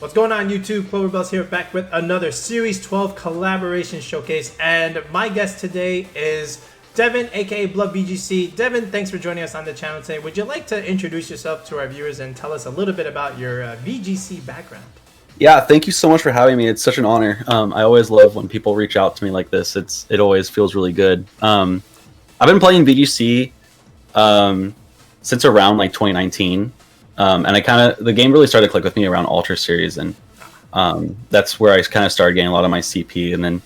What's going on YouTube? Cloverbells here, back with another Series 12 collaboration showcase, and my guest today is Devyn, aka BlugVGC. Devyn, thanks for joining us on the channel today. Would you like to introduce yourself to our viewers and tell us a little bit about your VGC background? Yeah, thank you so much for having me. It's such an honor. I always love when people reach out to me like this. It always feels really good. I've been playing VGC since around like 2019. And the game really started to click with me around Ultra Series, and that's where I kind of started getting a lot of my CP. And then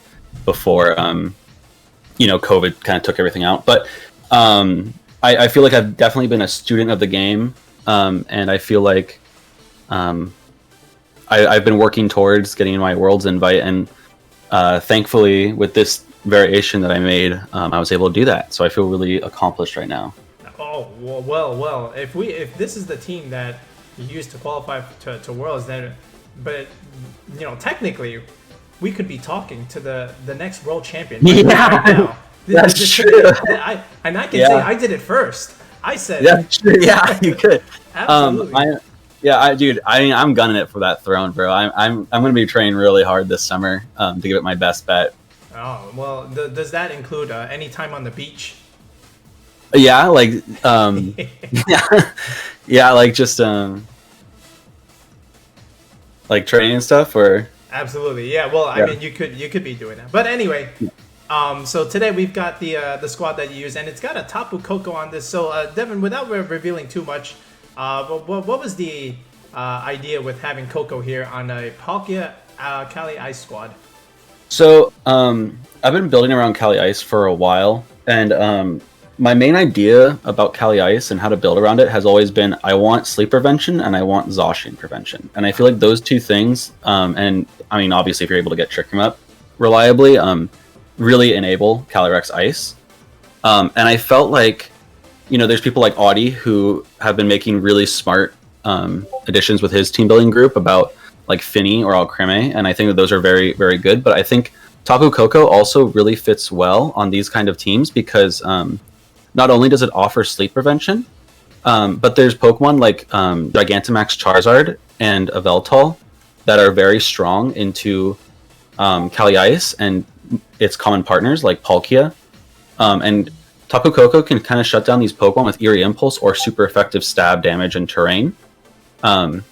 before, COVID kind of took everything out. But I feel like I've definitely been a student of the game, and I feel like I've been working towards getting my Worlds invite, and thankfully with this variation that I made, I was able to do that. So I feel really accomplished right now. Oh, well, if this is the team that you used to qualify to Worlds, then, but, technically, we could be talking to the next world champion right now. That's true. I can say I did it first. I said that's true. Yeah, you could. Absolutely. I'm gunning it for that throne, bro. I'm going to be training really hard this summer to give it my best bet. Oh, well, does that include any time on the beach? Yeah, like like just like training and stuff, or absolutely, yeah. Well, I mean, you could be doing that, but anyway. So today we've got the squad that you use, and it's got a Tapu Koko on this. So Devyn, without revealing too much, what was the idea with having Koko here on a Palkia Cali Ice squad? So I've been building around Cali Ice for a while, and my main idea about Cali Ice and how to build around it has always been I want sleep prevention and I want Zacian prevention. And I feel like those two things, and I mean, obviously if you're able to get Trick Room up reliably, really enable Calyrex Ice. And I felt like, there's people like Audie who have been making really smart additions with his team building group about like Finny or Alcreme, and I think that those are very, very good. But I think Tapu Koko also really fits well on these kind of teams because not only does it offer sleep prevention, but there's Pokemon like Gigantamax Charizard and Yveltal that are very strong into Cali Ice and its common partners like Palkia. And Tapu Koko can kind of shut down these Pokemon with Eerie Impulse or super effective stab damage and terrain. And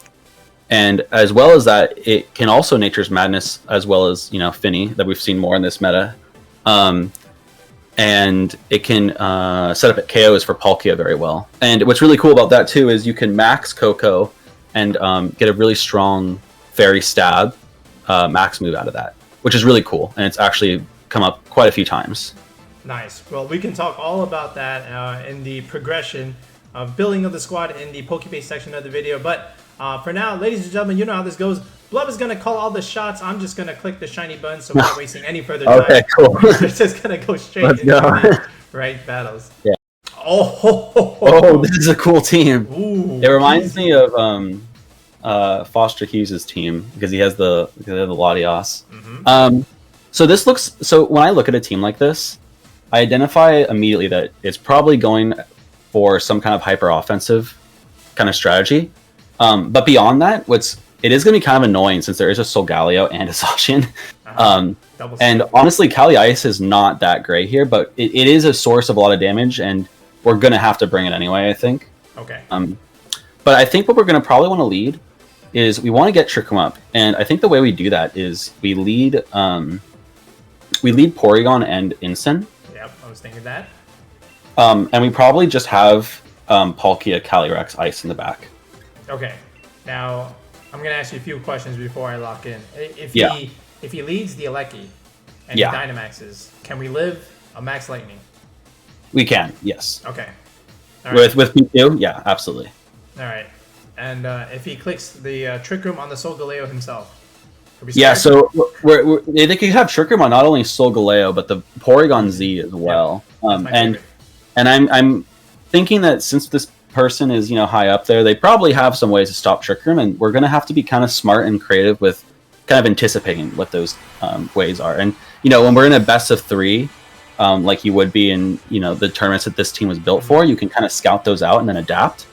as well as that, it can also Nature's Madness as well as, Finny that we've seen more in this meta. And it can set up at KOs for Palkia very well. And what's really cool about that too is you can max Koko and get a really strong Fairy Stab max move out of that, which is really cool. And it's actually come up quite a few times. Nice. Well, we can talk all about that in the progression of building of the squad in the Pokepaste section of the video. But for now, ladies and gentlemen, you know how this goes. Blub is going to call all the shots. I'm just going to click the shiny button so we're not wasting any further time. Okay, cool. We're just going to go straight into the ranked battles. Yeah. Oh, this is a cool team. Ooh, it reminds me of Foster Hughes' team because he has the Latias. Mm-hmm. So when I look at a team like this, I identify immediately that it's probably going for some kind of hyper offensive kind of strategy. But beyond that, it is going to be kind of annoying since there is a Solgaleo and a Zacian. And honestly, Cali Ice is not that great here, but it is a source of a lot of damage, and we're going to have to bring it anyway, I think. Okay. But I think what we're going to probably want to lead is we want to get Trick Room up. And I think the way we do that is we lead Porygon and Incin. Yep, I was thinking that. And we probably just have Palkia, Calyrex, Ice in the back. Okay. Now, I'm going to ask you a few questions before I lock in. If he leads the Regieleki and he Dynamaxes, can we live a Max Lightning? We can, yes. Okay. All right. With P2? Yeah, absolutely. All right. And if he clicks the Trick Room on the Solgaleo himself? Yeah, so they could have Trick Room on not only Solgaleo, but the Porygon-Z as well. And I'm thinking that since this person is high up there, they probably have some ways to stop Trick Room, and we're going to have to be kind of smart and creative with kind of anticipating what those ways are. And when we're in a best of 3, like you would be in the tournaments that this team was built for, you can kind of scout those out and then adapt.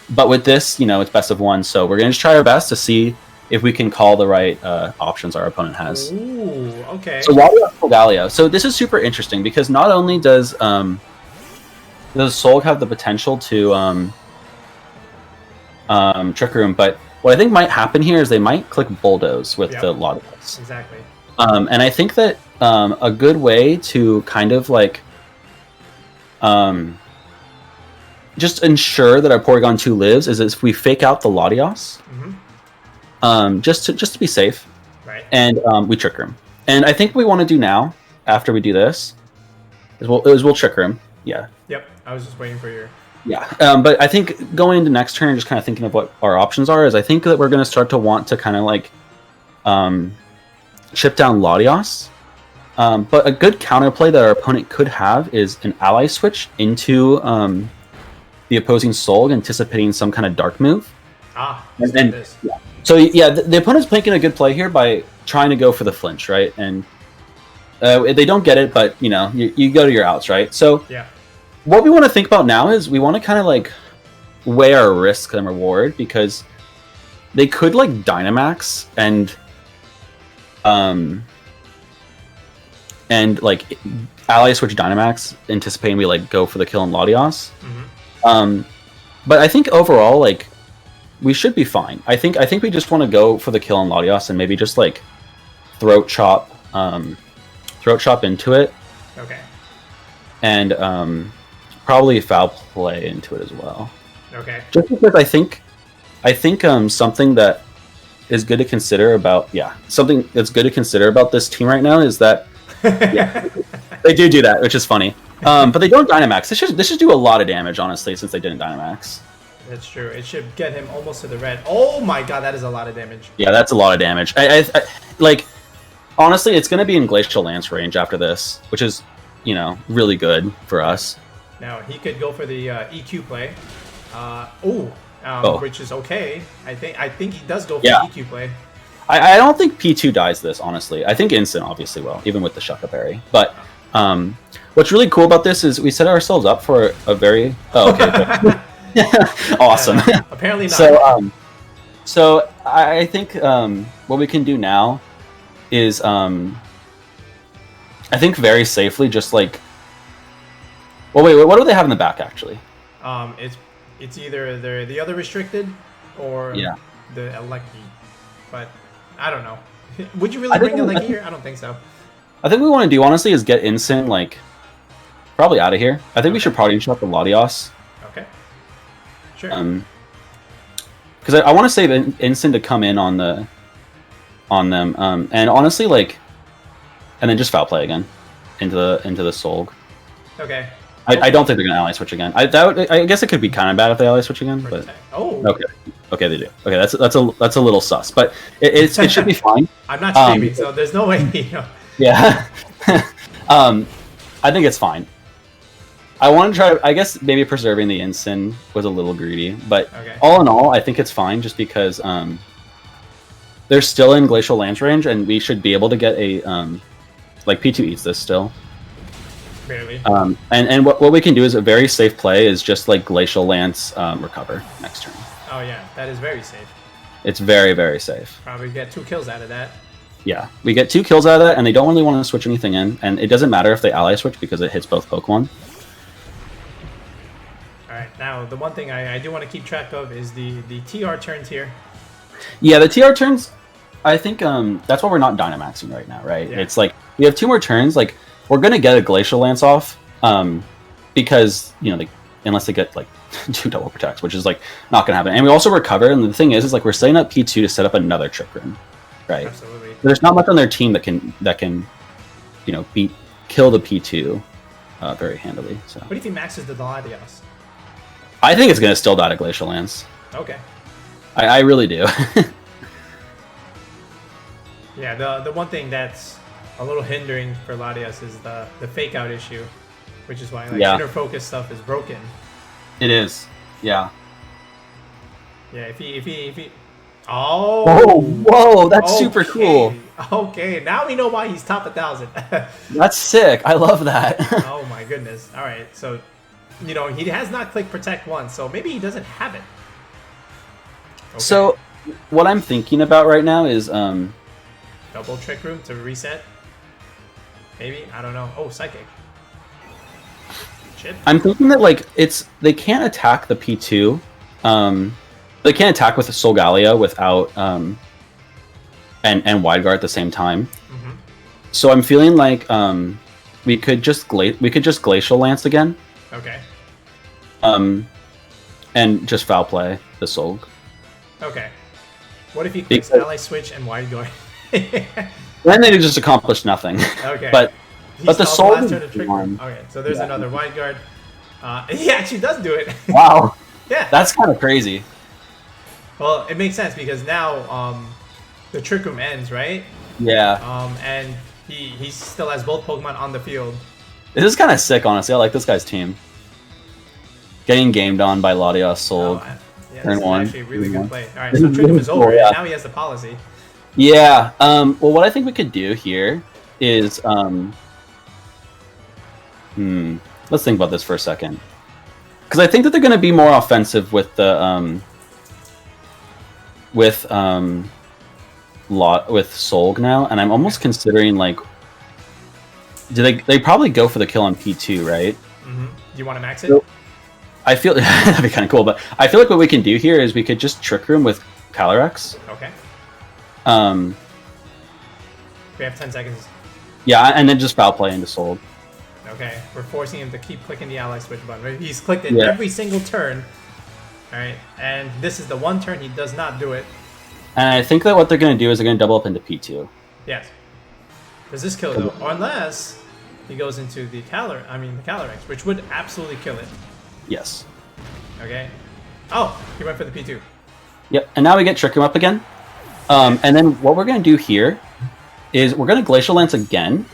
But with this, it's best of 1, so we're going to try our best to see if we can call the right options our opponent has. Ooh, okay. So Latias Solgaleo. So this is super interesting because not only does Solg have the potential to Trick Room, but what I think might happen here is they might click Bulldoze with the Latias. Exactly. And I think that a good way to kind of like just ensure that our Porygon-2 lives is if we fake out the Latias, just to be safe, right? And we Trick Room. And I think what we want to do now, after we do this, is we'll Trick Room. Yeah. Yep. I was just waiting for your. Yeah. But I think going into next turn, just kind of thinking of what our options are, is I think that we're going to start to want to kind of like chip down Latias. But a good counterplay that our opponent could have is an ally switch into the opposing Solg, anticipating some kind of dark move. This. Yeah. So yeah, the opponent's making a good play here by trying to go for the flinch, right? And they don't get it, but you know, you go to your outs, right? So yeah, what we want to think about now is we want to kind of like weigh our risk and reward, because they could like Dynamax and like ally switch Dynamax, anticipating we like go for the kill on Latias. But I think overall, like, we should be fine. I think we just want to go for the kill on Latias and maybe just like throat chop into it. Okay. And probably foul play into it as well. Okay. Just because I think something that is good to consider about something that's good to consider about this team right now is that they do that, which is funny. But they don't Dynamax. This should do a lot of damage, honestly, since they didn't Dynamax. That's true. It should get him almost to the red. Oh my god, that is a lot of damage. Yeah, that's a lot of damage. I like, honestly, it's going to be in Glacial Lance range after this, which is, you know, really good for us. Now, he could go for the EQ play. Which is okay. I think he does go for the EQ play. I don't think P2 dies this, honestly. I think Instant obviously will, even with the Shucka Berry. But what's really cool about this is we set ourselves up for a very... Oh, okay. Awesome. Apparently not. So I think what we can do now is I think very safely just like... Well, wait, what do they have in the back, actually? It's either the other restricted or the Eleki. But I don't know. Would you really bring Eleki here? I don't think so. I think what we want to do, honestly, is get Instant, like, probably out of here. I think we should Parting Shot the Latias. Okay. Sure. Because I want to save Instant to come in on them. And honestly, like, and then just foul play again into the Solg. Okay. I don't think they're gonna ally switch again. I guess it could be kind of bad if they ally switch again, but okay, they do. Okay, that's a little sus, but it should be fine. I'm not streaming, so there's no way. You know. Yeah, I think it's fine. I want to try. I guess maybe preserving the Instant was a little greedy, but all in all, I think it's fine just because they're still in Glacial Lance range, and we should be able to get a like P2 eats this still. Barely. And what we can do is a very safe play is just like Glacial Lance recover next turn. Oh yeah, that is very safe. It's very, very safe. Probably get 2 kills out of that. Yeah, we get 2 kills out of that, and they don't really want to switch anything in, and it doesn't matter if they ally switch because it hits both Pokemon. Alright, now the one thing I do want to keep track of is the TR turns here. Yeah, the TR turns, I think that's why we're not Dynamaxing right now, right? Yeah. It's like, we have 2 more turns, like, we're going to get a Glacial Lance off, because, you know, unless they get, like, 2 double protects, which is, like, not going to happen. And we also recover, and the thing is like, we're setting up P2 to set up another Trick Room, right? Absolutely. There's not much on their team that can you know, kill the P2 very handily. So. What do you think maxes the Latias? I think it's going to still die to Glacial Lance. Okay. I really do. Yeah, the one thing that's a little hindering for Latias is the fake out issue, which is why inner focus stuff is broken. It is, yeah. Yeah, if he whoa, that's super cool. Okay, now we know why he's top 1,000. That's sick. I love that. Oh my goodness. All right, so you know he has not clicked protect once, so maybe he doesn't have it. Okay. So what I'm thinking about right now is double Trick Room to reset. Maybe, I don't know. Oh, Psychic. Chip. I'm thinking that like they can't attack the P2. They can't attack with the Solgaleo without and Wide Guard at the same time. Mm-hmm. So I'm feeling like we could just Glacial Lance again. Okay. And just Foul Play the Solg. Okay. What if he clicks Ally Switch and Wide Guard? Then they just accomplish nothing. Okay. but the Soul is one. Okay, so there's another Wide Guard. He actually does do it. Wow. Yeah. That's kind of crazy. Well, it makes sense because now the Trick Room ends, right? Yeah. And he still has both Pokemon on the field. This is kind of sick, honestly. I like this guy's team. Getting gamed on by Latias, Solg. Yeah, Turn this one. is actually a really good play. Alright, so Trick Room is over, and now he has the policy. Yeah. Well, what I think we could do here is let's think about this for a second. Because I think that they're going to be more offensive with the with Solg now, and I'm almost considering like, they probably go for the kill on P2, right? Mm-hmm. Do you want to max it? So, I feel that'd be kind of cool, but I feel like what we can do here is we could just Trick Room with Calyrex. Okay. We have 10 seconds. Yeah, and then just Foul Play into Solg. Okay, we're forcing him to keep clicking the Ally Switch button. Right? He's clicked it every single turn. Alright, and this is the one turn he does not do it. And I think that what they're going to do is they're going to double up into P2. Yes. Does this kill though? Or unless he goes into the Calyrex, which would absolutely kill it. Yes. Okay. Oh, he went for the P2. Yep, and now we get Trick Room up again. And then what we're going to do here is we're going to Glacial Lance again.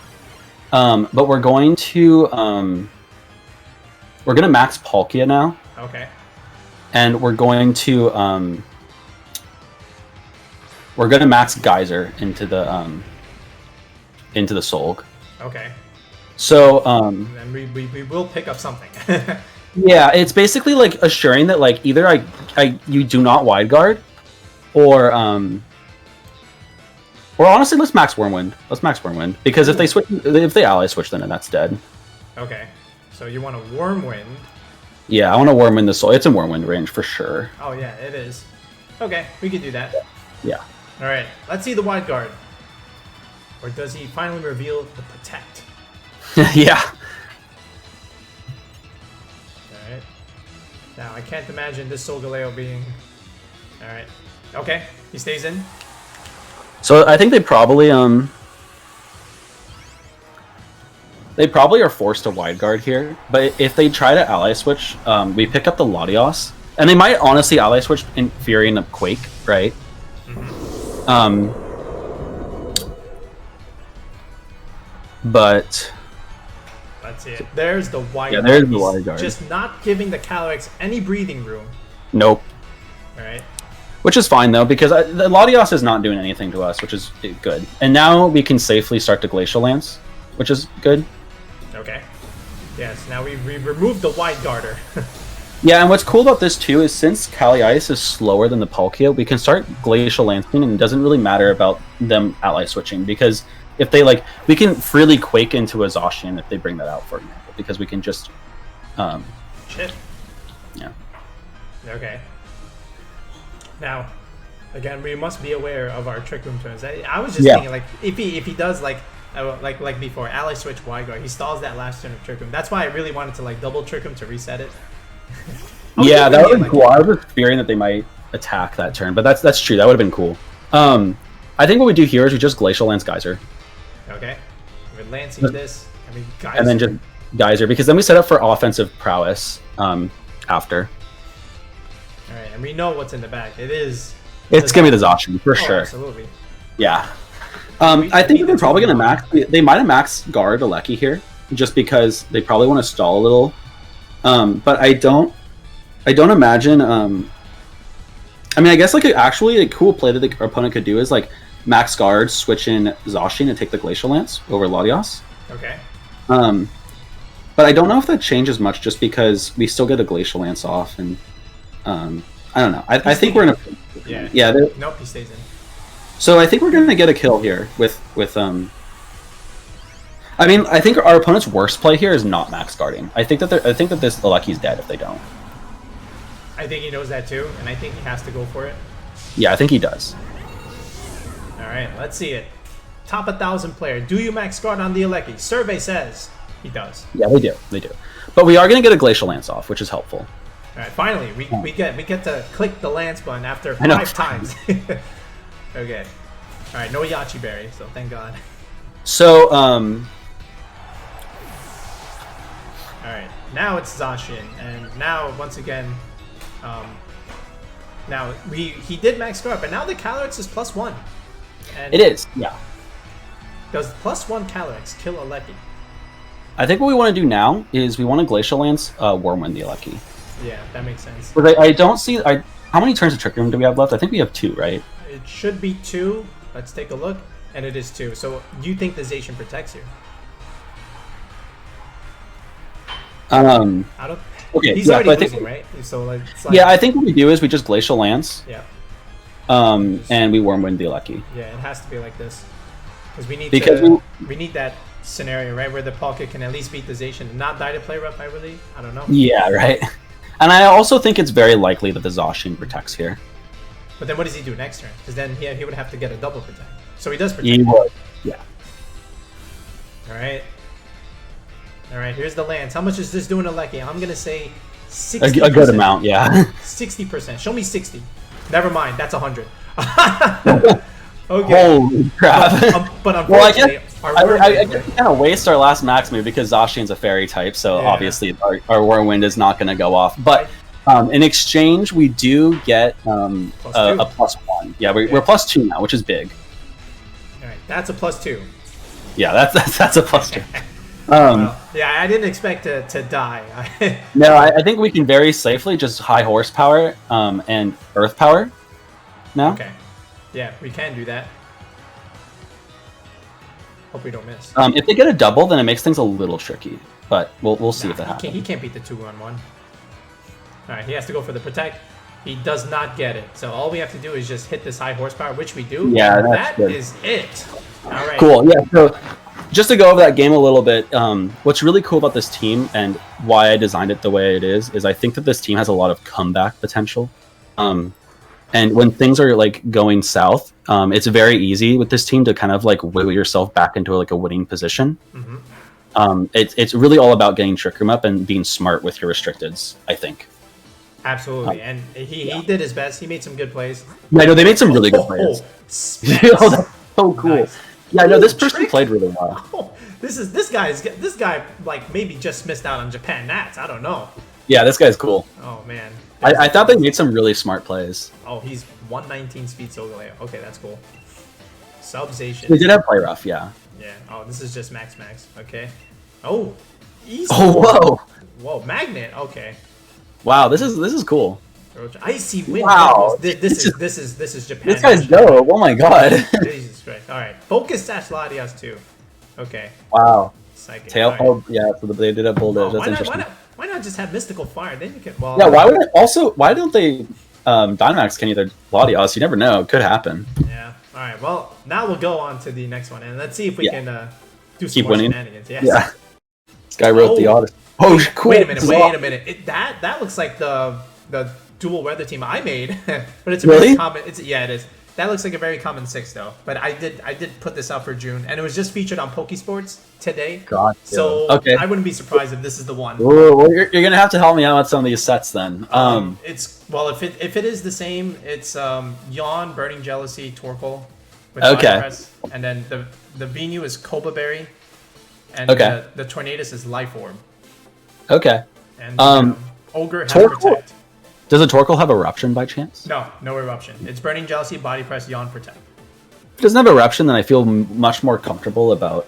But we're going to max Palkia now. Okay. And we're going to max Geyser into the Solg. Okay. So and we will pick up something. yeah, it's basically like assuring that like either you do not Wide Guard, or honestly, let's max Wormwind. Let's max Wormwind because if they ally switch, then that's dead. Okay, so you want a Wormwind? Yeah, I want to Wormwind the Soul. It's in Wormwind range for sure. Oh yeah, it is. Okay, we could do that. Yeah. All right, let's see the Wide Guard. Or does he finally reveal the Protect? Yeah. All right. Now I can't imagine this Solgaleo being. All right. Okay, he stays in. So I think they probably are forced to Wide Guard here. But if they try to ally switch, we pick up the Latias, and they might honestly ally switch in Fury and Quake, right? Mm-hmm. But let's see it. There's the Wide Guard. Yeah, there's the Wide Guard. Just not giving the Calyrex any breathing room. Nope. All right. Which is fine, though, because the Latias is not doing anything to us, which is good. And now we can safely start to Glacial Lance, which is good. Okay. Yes, now we removed the Wide Guarder. Yeah, and what's cool about this, too, is since Calyrex Ice is slower than the Palkia, we can start Glacial Lancing, and it doesn't really matter about them ally switching, because if they, like, we can freely Quake into a Zacian if they bring that out, for example, because we can just, Shit. Yeah. Okay. Now, again, we must be aware of our Trick Room turns. I was just thinking, like, if he does like before, ally switch Wide Guard, he stalls that last turn of Trick Room. That's why I really wanted to like double Trick Room to reset it. Yeah, that would have been cool. I was fearing that they might attack that turn, but that's true. That would have been cool. I think what we do here is we just Glacial Lance Geyser. Okay. We're lancing this, Geyser. And then just Geyser, because then we set up for offensive prowess after. Alright, and we know what's in the back. It's gonna be the Zacian, for sure. Absolutely. Yeah. I think they're probably gonna max. They might have maxed guard Regieleki here, just because they probably want to stall a little. But I don't imagine. I guess like actually a cool play that the opponent could do is like max guard, switch in Zacian and take the Glacial Lance over Latias. Okay. But I don't know if that changes much, just because we still get a Glacial Lance off, and I don't know. I think we're in a... Yeah. Nope, he stays in. So I think we're going to get a kill here with I mean, I think our opponent's worst play here is not max guarding. I think that this Lucky's dead if they don't. I think he knows that too, and I think he has to go for it. Yeah, I think he does. All right, let's see it. Top 1,000 player. Do you max guard on the Regieleki? Survey says he does. Yeah, they do. They do. But we are going to get a Glacial Lance off, which is helpful. All right, finally, we get to click the Lance button after 5 times. Okay. All right, no Yachi Berry, so thank God. So, Alright, now it's Zacian, and now, once again, now, he did max guard, but now the Calyrex is +1. And it is, yeah. Does +1 Calyrex kill a Regieleki? I think what we want to do now is we want to Glacial Lance Wormwind the Regieleki. Yeah, that makes sense. But I don't see... how many turns of Trick Room do we have left? I think we have 2, right? It should be 2. Let's take a look. And it is 2. So, you think the Zacian protects here? Okay, he's already losing, right? So it's like, yeah, I think what we do is we just Glacial Lance. Yeah. And we Wormwind the Regieleki. Yeah, it has to be like this. Because we need that scenario, right, where the Palkia can at least beat the Zacian and not die to play rough, I don't know. Yeah, right. And I also think it's very likely that the Zacian protects here. But then what does he do next turn? Because then he would have to get a double protect. So he does protect. He would, yeah. Alright. Alright, here's the Lance. How much is this doing to Regieleki? I'm going to say 60%. A good amount, yeah. 60%. Show me 60. Never mind, that's 100. Okay. Holy crap. But unfortunately, I guess we kind of waste our last max move because Zacian's a fairy type, so obviously our Whirlwind is not going to go off. But in exchange, we do get a +1. Yeah, we're +2 now, which is big. Alright, that's a +2. Yeah, that's a +2. Well, yeah, I didn't expect to die. No, I think we can very safely just high horsepower and earth power now. Okay. Yeah, we can do that. Hope we don't miss. If they get a double, then it makes things a little tricky. But we'll see if that happens. He can't beat the 2-on-1. Alright, he has to go for the protect. He does not get it. So all we have to do is just hit this high horsepower, which we do. Yeah, that is it. Alright. Cool, yeah. So just to go over that game a little bit, what's really cool about this team and why I designed it the way it is I think that this team has a lot of comeback potential. And when things are like going south, it's very easy with this team to kind of like wiggle yourself back into like a winning position. Mm-hmm. It's really all about getting Trick Room up and being smart with your restricteds, I think. Absolutely, and he did his best. He made some good plays. Yeah, I know they made some really good plays. Oh, that's so cool. Nice. Yeah, I know this person played really well. Oh, this guy like maybe just missed out on Japan Nats. I don't know. Yeah, this guy's cool. Oh man. I thought they made some really smart plays. Oh, he's 119 speed Solgaleo. Okay, that's cool. Zacian. They did have play rough, yeah. Yeah. Oh, this is just max. Okay. Oh. Easy. Oh, whoa. Whoa, magnet. Okay. Wow, this is cool. Icy wind. Wow. This is Japan. This guy's dope. Oh my god. Jesus Christ. All right. Focus Sash Latias too. Okay. Wow. Psychic. Tail. Right. Oh yeah. So they did a bulldoze. That's interesting. Why not just have Mystical Fire? Then you can. Well, yeah. Why don't they? Dynamax can either Latias. You never know. It could happen. Yeah. All right. Well, now we'll go on to the next one and let's see if we can do some keep more winning. shenanigans. Yes. Yeah. This guy wrote the Odyssey. Oh, cool. Wait a minute. That looks like the dual weather team I made, but it's a very common. It is. That looks like a very common 6 though. But I did put this out for June, and it was just featured on Pokesports today. God. So okay. I wouldn't be surprised if this is the one. Ooh, well, you're gonna have to help me out with some of these sets then. It's if it is the same, it's Yawn, Burning Jealousy, Torkoal. With Press, and then the Venu is Copa Berry, and the Tornadus is Life Orb. Okay. And Ogre has Protect. Does a Torkoal have Eruption by chance? No Eruption. It's Burning Jealousy, Body Press, Yawn, Protect. If it doesn't have Eruption, then I feel much more comfortable about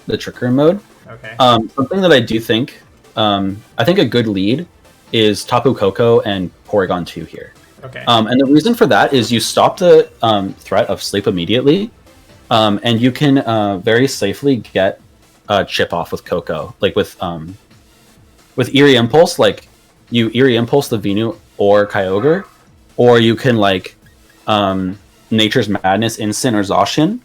the Trick Room mode. Okay. Something that I do think, I think a good lead is Tapu Koko and Porygon-2 here. Okay. And the reason for that is you stop the threat of sleep immediately, and you can very safely get chip off with Koko, like with Eerie Impulse. Like you Eerie Impulse the Venu or Kyogre, or you can like Nature's Madness Instant or Zacian,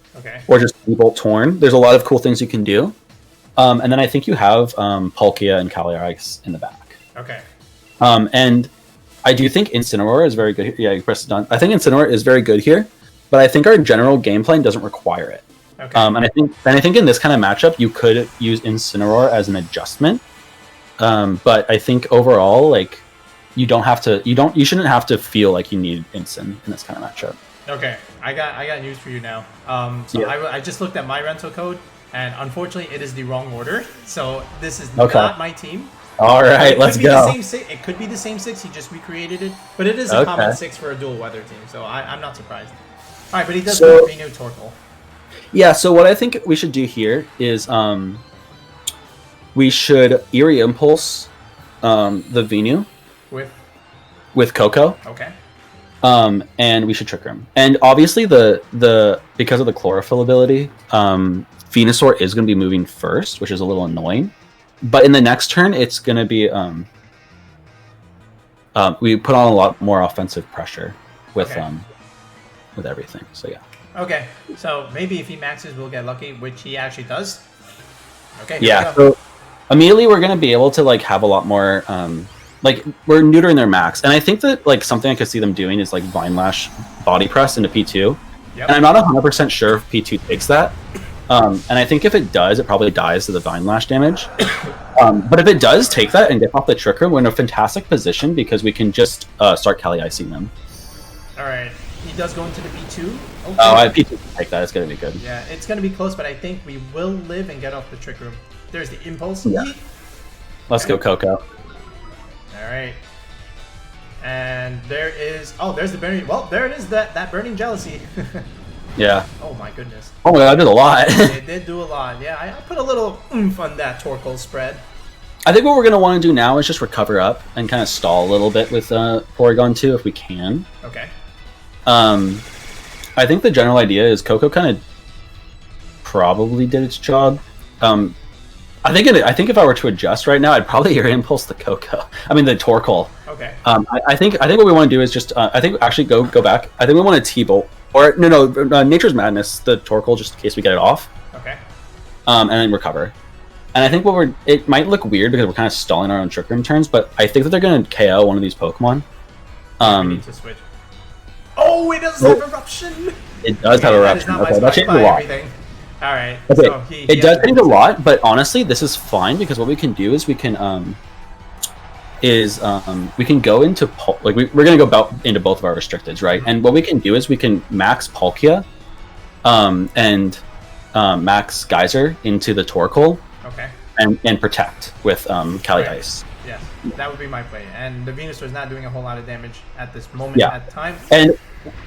or just Bolt Torn. There's a lot of cool things you can do. And then I think you have Palkia and Calyrex in the back. Okay. And I do think Incineroar is very good. Yeah, you press it done. I think Incineroar is very good here, but I think our general game plan doesn't require it. Okay. And I think in this kind of matchup, you could use Incineroar as an adjustment. But I think overall, like, you shouldn't have to feel like you need Incin in this kind of matchup. Okay, I got news for you now. I just looked at my rental code, and unfortunately, it is the wrong order. So this is not my team. All right, let's go. It could be the same 6. He just recreated it, but it is a common 6 for a dual weather team. So I'm not surprised. All right, but he does go Venu Torkoal. Yeah. So what I think we should do here is we should Eerie Impulse the Venu with Koko. Okay. And we should Trick Room. And obviously because of the Chlorophyll ability, Venusaur is going to be moving first, which is a little annoying. But in the next turn, it's going to be we put on a lot more offensive pressure with everything. So yeah. Okay. So maybe if he maxes, we'll get lucky, which he actually does. Okay. Yeah. So immediately we're going to be able to like have a lot more. Like, we're neutering their max. And I think that, like, something I could see them doing is, like, Vine Lash Body Press into P2. Yep. And I'm not 100% sure if P2 takes that. And I think if it does, it probably dies to the Vine Lash damage. But if it does take that and get off the Trick Room, we're in a fantastic position because we can just start Cali Icing them. Alright. He does go into the P2. Okay. P2 can take that. It's going to be good. Yeah, it's going to be close, but I think we will live and get off the Trick Room. There's the Impulse. Yeah. Let's go, Koko. Alright. And there is... Oh, there's the burning... Well, there it is, that burning jealousy. Yeah. Oh my goodness. Oh my god, I did a lot. It did do a lot. Yeah, I put a little oomph on that Torkoal spread. I think what we're going to want to do now is just recover up and kind of stall a little bit with Porygon-2 if we can. Okay. I think the general idea is Koko kind of probably did its job. I think if I were to adjust right now, I'd probably Impulse the Koko. I mean the Torkoal. Okay. I think what we want to do is just I think actually go back. I think we want to T-Bolt or no Nature's Madness the Torkoal just in case we get it off. Okay. And then recover. And I think it might look weird because we're kind of stalling our own Trick Room turns, but I think that they're going to KO one of these Pokemon. We need to switch. Oh, it does have Eruption. It does have Eruption. Okay, that changed a lot. Alright, okay. So it does change a lot, but honestly, this is fine because what we can do is we can go into we're gonna go into both of our restricteds, right? And what we can do is we can max Palkia, and max Geyser into the Torkoal, okay, and protect with Cali Ice. Yeah, that would be my play. And the Venusaur is not doing a whole lot of damage at this moment at time. And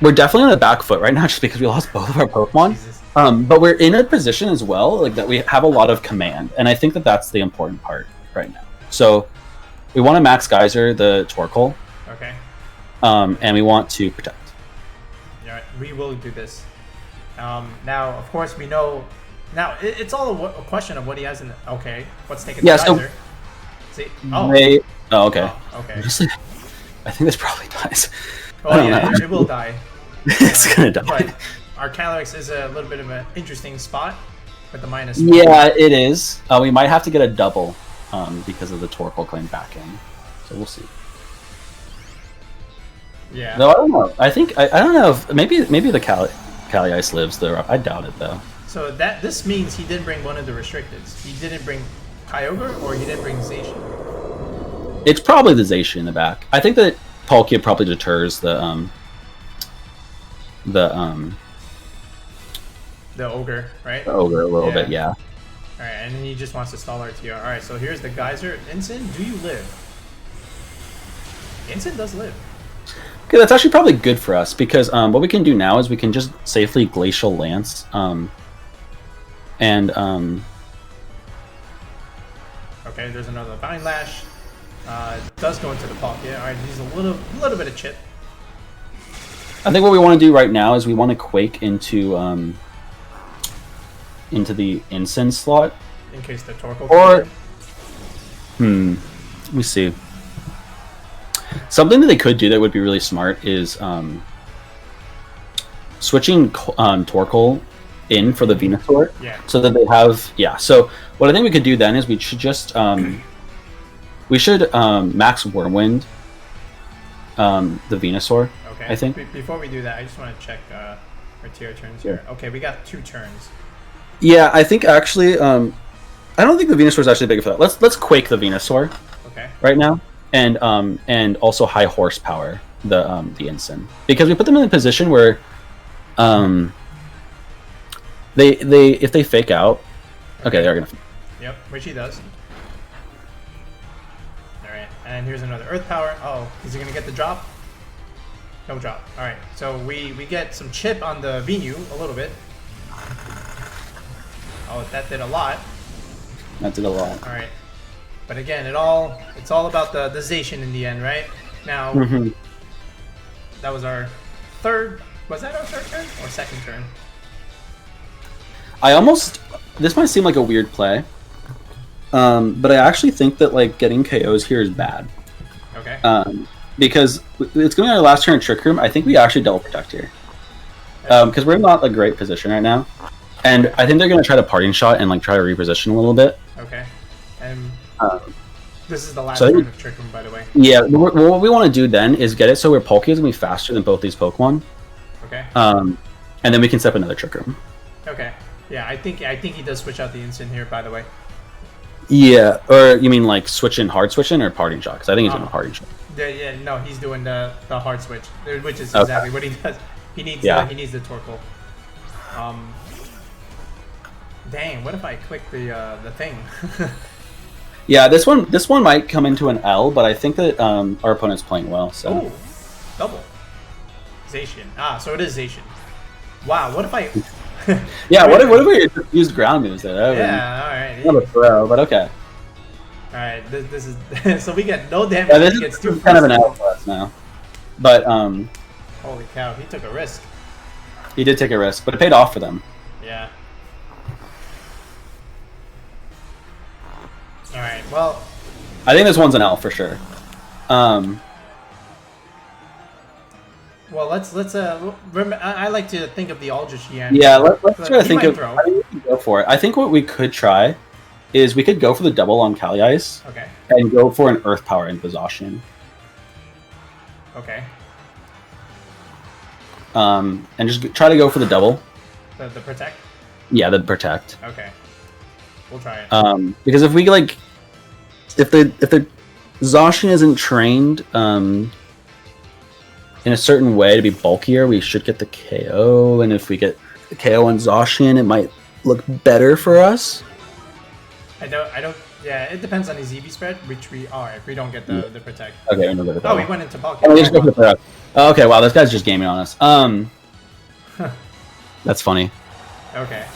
we're definitely on the back foot right now, just because we lost both of our Pokemon. Jesus. But we're in a position as well, like that we have a lot of command, and I think that that's the important part right now. So we want to max Geyser the Torkoal. Okay. And we want to protect. Yeah, we will do this. Now, of course, we know. Now it's all a question of what he has in. Okay, what's taking the Geyser? See? Oh. Okay. Oh, okay. Honestly, I think this probably dies. Oh yeah, it will die. It's gonna die. But our Calyrex is a little bit of an interesting spot with the minus. Yeah, it is. We might have to get a double because of the Torkoal coming back in. So we'll see. Yeah. No, I don't know. I think I don't know if maybe the Cali Ice lives though. I doubt it though. So this means he didn't bring one of the restricteds. He didn't bring Kyogre or he didn't bring Zacian. It's probably the Zacian in the back. I think that Palkia probably deters the Ogre, right? The Ogre a little bit, yeah. Alright, and then he just wants to stall our TR. Alright, so here's the Geyser. Incin, do you live? Incin does live. Okay, that's actually probably good for us because what we can do now is we can just safely Glacial Lance Okay, there's another Vine Lash. Does go into the Palkia. Alright, he's a little bit of chip. I think what we want to do right now is we want to Quake into the Incin slot. In case the Torkoal. Or let me see. Something that they could do that would be really smart is switching Torkoal in for the Venusaur. Yeah. So that they have So what I think we could do then is we should just max Wormwind the Venusaur. Okay. I think. Before we do that, I just want to check our tier turns here. Okay, we got 2 turns. Yeah, I think actually, I don't think the Venusaur is actually big for that. Let's Quake the Venusaur. Okay. Right now, and also high horsepower the Incin, because we put them in a position where, they if they fake out, okay, they're gonna. Yep, which he does. All right, and here's another Earth Power. Oh, is he gonna get the drop? No drop. All right, so we get some chip on the Venu a little bit. Oh, that did a lot. That did a lot. All right, but again, it's all about the Zacian in the end, right? Now, that was our third. Was that our third turn or second turn? This might seem like a weird play, but I actually think that like getting KOs here is bad. Okay. Because it's going to be our last turn in Trick Room. I think we actually double protect here, because we're in not a great position right now. And I think they're going to try to Parting Shot and like try to reposition a little bit. Okay. And this is the last so turn of Trick Room, by the way. Yeah. What we want to do then is get it so where Palkia is going to be faster than both these Pokemon. Okay. And then we can step another Trick Room. Okay. Yeah, I think he does switch out the Incin here, by the way. Yeah. Or you mean like hard switching or Parting Shot? Because I think he's doing a Parting Shot. Yeah. No, he's doing the hard switch, which is exactly what he does. He needs the Torkoal. Dang, what if I click the thing? Yeah, this one might come into an L, but I think that our opponent's playing well. So. Ooh, double. Zacian. So it is Zacian. Wow, what if I? Yeah, what if we used ground moves there? All right. Not a throw, but okay. All right, this is so we get no damage. Yeah, this is kind of an L for us now. But holy cow, he took a risk. He did take a risk, but it paid off for them. Yeah. All right. Well, I think this one's an L for sure. Well, let's remember. I like to think of the Aldrich Yawn. Yeah, let's try to think of. I think we can go for it. I think what we could try is we could go for the double on Cali Ice. Okay. And go for an Earth Power into Zacian. Okay. And just try to go for the double. The protect. Yeah, the protect. Okay. We'll try it. Because if we like, if the Zacian isn't trained in a certain way to be bulkier, we should get the KO. And if we get the KO on Zacian, it might look better for us. I don't. Yeah, it depends on his EV spread, which we are if we don't get the protect. Okay, we went into Palkia. Oh, we just go for the protect. Oh, okay, wow, this guy's just gaming on us. That's funny. Okay.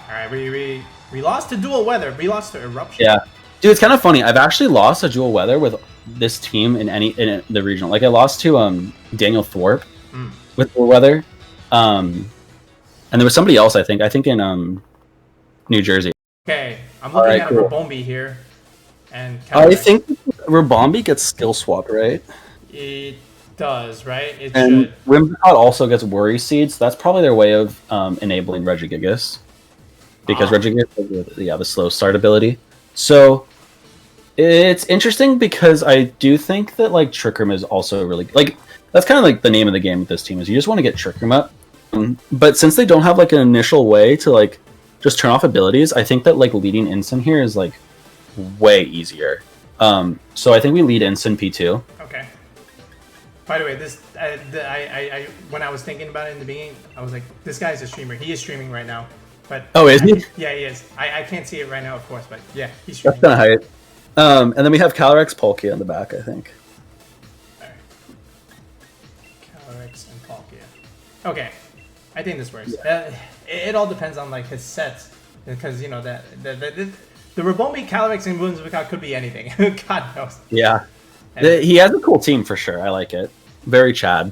All right, we lost to Dual Weather. We lost to Eruption. Yeah, dude, it's kind of funny. I've actually lost to Dual Weather with this team in the regional. Like I lost to Daniel Thorpe with Dual Weather, and there was somebody else. I think in New Jersey. Okay, I'm looking at a Ribombee here, and I think Ribombee gets skill swapped, right? It does, right? It and should. Whimsicott also gets Worry Seeds. So that's probably their way of enabling Regigigas. Because Regigigas has the slow start ability. So it's interesting because I do think that like Trick Room is also really like that's kind of like the name of the game with this team is you just want to get Trick Room up. But since they don't have like an initial way to like just turn off abilities, I think that like leading Incin here is like way easier. So I think we lead Incin P2. Okay. By the way, this I when I was thinking about it in the beginning, I was like, this guy's a streamer. He is streaming right now. But is he? Yeah, he is. I can't see it right now, of course, but yeah, he's streaming. That's kind of hype. And then we have Calyrex Palkia in the back, I think. All right. Calyrex and Palkia. Okay, I think this works. Yeah. It all depends on like his sets, because you know that the Ribombee, Calyrex, and Whimsicott could be anything. God knows. Yeah, he has a cool team for sure. I like it. Very Chad.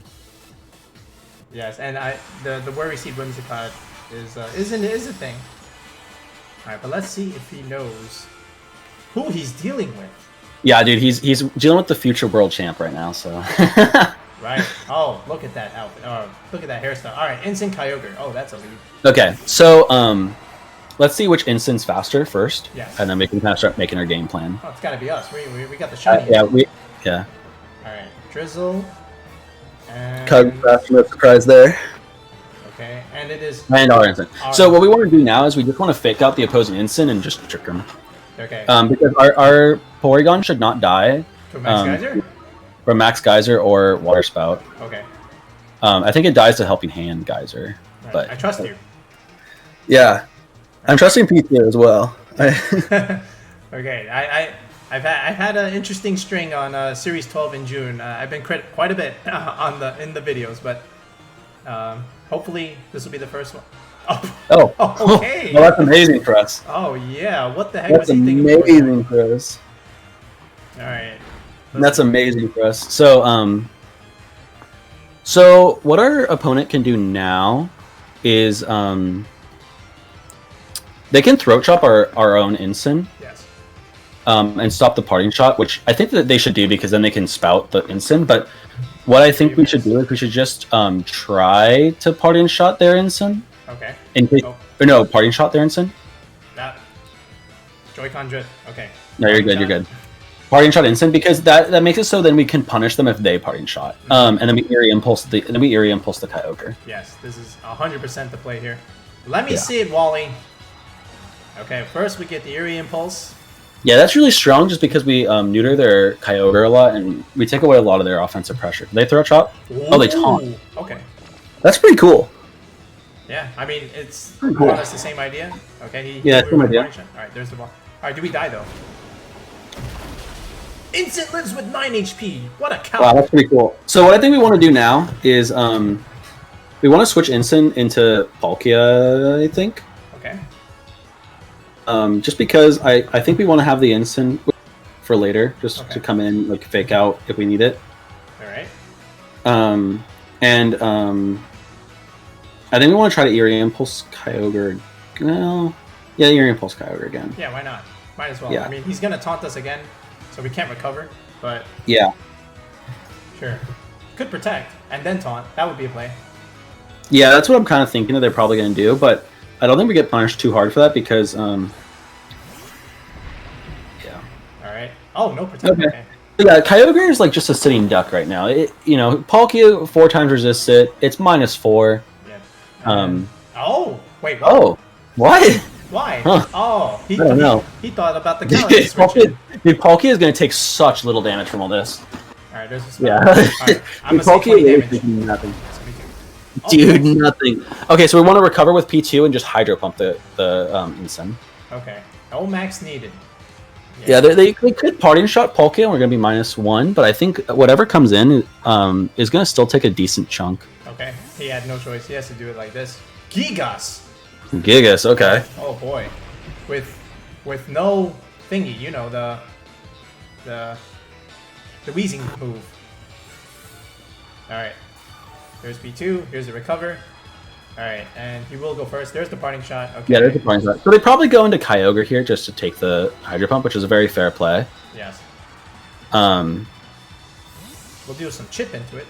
Yes, and the Worry Seed Whimsicott is a thing. All right, but let's see if he knows who he's dealing with. Yeah, dude, he's dealing with the future world champ right now, so. Right. Oh, look at that outfit. Oh, look at that hairstyle. All right, Instant Kyogre. Oh, that's a lead. Okay, so let's see which Instant's faster first. Yes. And then we can kind of start making our game plan. Oh, it's got to be us. We got the shiny. Yeah. All right, Drizzle. And... No surprise there. Okay, and it is... And our Instant. So what we want to do now is we just want to fake out the opposing Instant and just trick them. Okay. Because our Porygon should not die. To Max Geyser? From Max Geyser or Water Spout. Okay. I think it dies to Helping Hand Geyser. Right. But I trust you. Yeah. I'm trusting PT as well. Okay, I've had an interesting string on Series 12 in June. I've been quite a bit in the videos, but hopefully this will be the first one. Oh, okay. Well, that's amazing for us. Oh yeah, what the heck That's was he thinking? amazing for us. All right. That's amazing for us. So so what our opponent can do now is they can throat chop our own Incin. Yes. And stop the parting shot, which I think that they should do because then they can spout the Incin. But what I think we should do is we should just try to parting shot their Incin. Okay. In case, or no, parting shot their Incin. That Joy-Con drift. Okay. No, you're good. You're good. Parting shot Incin because that makes it so then we can punish them if they parting shot. And then we Eerie Impulse the Kyogre. Yes, this is 100% the play here. Let me see it, Wally. Okay, first we get the Eerie Impulse. Yeah, that's really strong just because we neuter their Kyogre a lot and we take away a lot of their offensive pressure. They throw chop? Ooh, oh, they taunt. Okay. That's pretty cool. Yeah, I mean, it's cool. more or less the same idea. Okay, same idea. Alright, there's the ball. Alright, do we die though? Instant lives with 9 HP. What a cow. Wow, that's pretty cool. So what I think we want to do now is we want to switch Instant into Palkia, I think. Okay. Just because I think we want to have the Instant for later, just to come in, like, fake out if we need it. Alright. I think we want to try to Eerie Impulse Kyogre. Well, yeah, Eerie Impulse Kyogre again. Yeah, why not? Might as well. Yeah. I mean, he's going to taunt us again, so we can't recover, but... Yeah. Sure. Could protect, and then taunt. That would be a play. Yeah, that's what I'm kind of thinking that they're probably going to do, but I don't think we get punished too hard for that because, yeah. Alright. Oh, no protect. Okay. Yeah, Kyogre is like just a sitting duck right now. Palkia 4 times resist it. It's -4. Yeah. Oh, wait, what? Oh, what? Why? Huh. Oh, I don't know. He thought about the Calyrex switching. Dude, Palkia is going to take such little damage from all this. Alright, there's a spell. Yeah. Alright, I'm going to say 20 damage. Nothing. Dude, nothing. Okay, so we want to recover with P2 and just Hydro Pump the Incin. Okay. No max needed. Yeah, they could Parting Shot Palkia and we're going to be -1, but I think whatever comes in is going to still take a decent chunk. Okay, he had no choice. He has to do it like this. Gigas! Gigas, okay. Oh boy. With no thingy, you know, the wheezing move. Alright. There's B2, here's the recover. Alright, and he will go first. There's the parting shot. Okay. Yeah, there's the parting shot. So they probably go into Kyogre here just to take the Hydro Pump, which is a very fair play. Yes. We'll do some chip into it.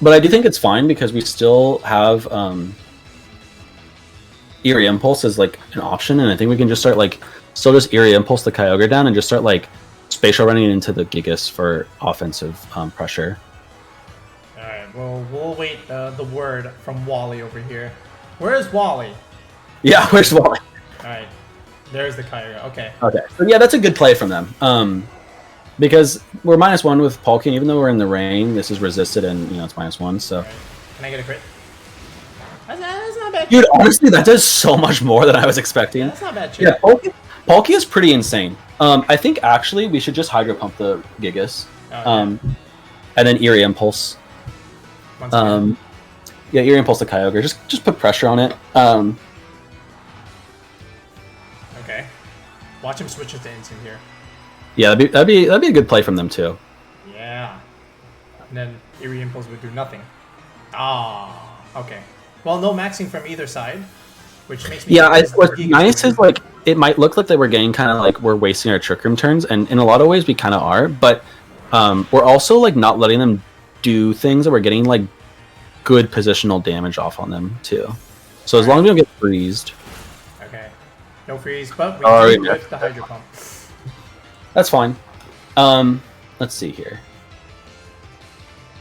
But I do think it's fine because we still have Eerie Impulse as like an option, and I think we can just start still just Eerie Impulse the Kyogre down and just start spatial running into the Gigas for offensive pressure. Alright, well, we'll wait the word from Wally over here. Where's Wally? Yeah, where's Wally? Alright, there's the Kyogre. Okay. Okay, so yeah, that's a good play from them. Because we're -1 with Palkia, even though we're in the rain, this is resisted and, it's -1, so... Right. Can I get a crit? That's not bad. Dude, honestly, that does so much more than I was expecting. That's not bad, Yeah, Palkia is pretty insane. I think, actually, we should just Hydro Pump the Gigas. Okay. And then Eerie Impulse. Yeah, Eerie Impulse the Kyogre. Just put pressure on it. Okay. Watch him switch it to Instant here. Yeah, that'd be a good play from them too. Yeah. And then Eerie Impulse would do nothing. Ah. Okay. Well, no maxing from either side, which makes me. Yeah, what's nice is it might look like that we're getting kind of like we're wasting our Trick Room turns, and in a lot of ways we kind of are, but we're also like not letting them do things that we're getting like good positional damage off on them too. So as long as we don't get freezed. Okay. No freeze, but we do with the Hydro Pump. That's fine. Let's see here.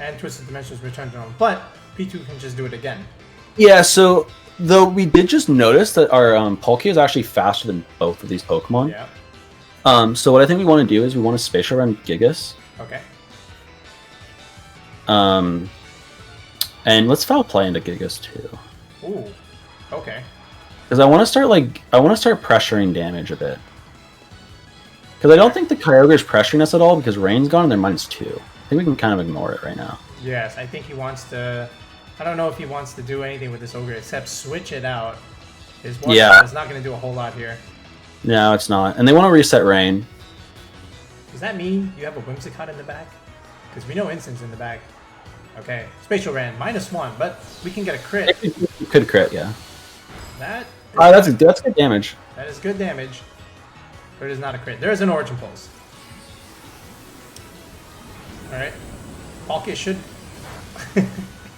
And Twisted Dimensions returned to normal, but P2 can just do it again. Yeah, so though we did just notice that our Palkia is actually faster than both of these Pokemon. Yeah. So what I think we want to do is we want to Spatial Run Gigas. Okay. And let's Foul Play into Gigas too. Ooh. Okay. Because I want to start pressuring damage a bit. Because I don't think the Kyogre is pressuring us at all because Rain's gone and they're -2. I think we can kind of ignore it right now. Yes, I think he wants to. I don't know if he wants to do anything with this Ogre except switch it out. His one shot is not going to do a whole lot here. No, it's not. And they want to reset Rain. Does that mean you have a Whimsicott in the back? Because we know Instance in the back. Okay, Spatial Ran, -1, but we can get a crit. You could crit, yeah. That's good damage. That is good damage. But it is not a crit. There is an Origin Pulse. Alright. Palkia should...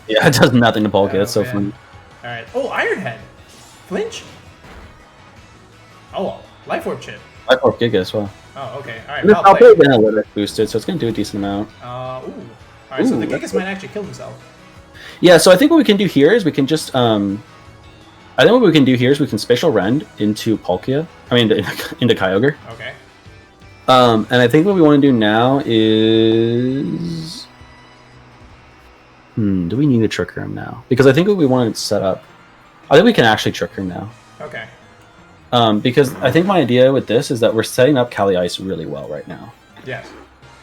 Yeah, it does nothing to Palkia. That's so funny. Alright. Oh, Iron Head! Flinch? Oh, Life Orb Chip. Life Orb Giga as well. Oh, okay. Alright, I'll play Analytic boosted, so it's going to do a decent amount. Ooh. Alright, so the Gigas might actually kill himself. Yeah, so I think what we can do here is we can just... I think what we can do here is we can Spatial Rend into Palkia. I mean, into Kyogre. Okay. And I think what we want to do now is... do we need a Trick Room now? Because I think what we want to set up... I think we can actually Trick Room now. Okay. Because I think my idea with this is that we're setting up Calyrex really well right now. Yes.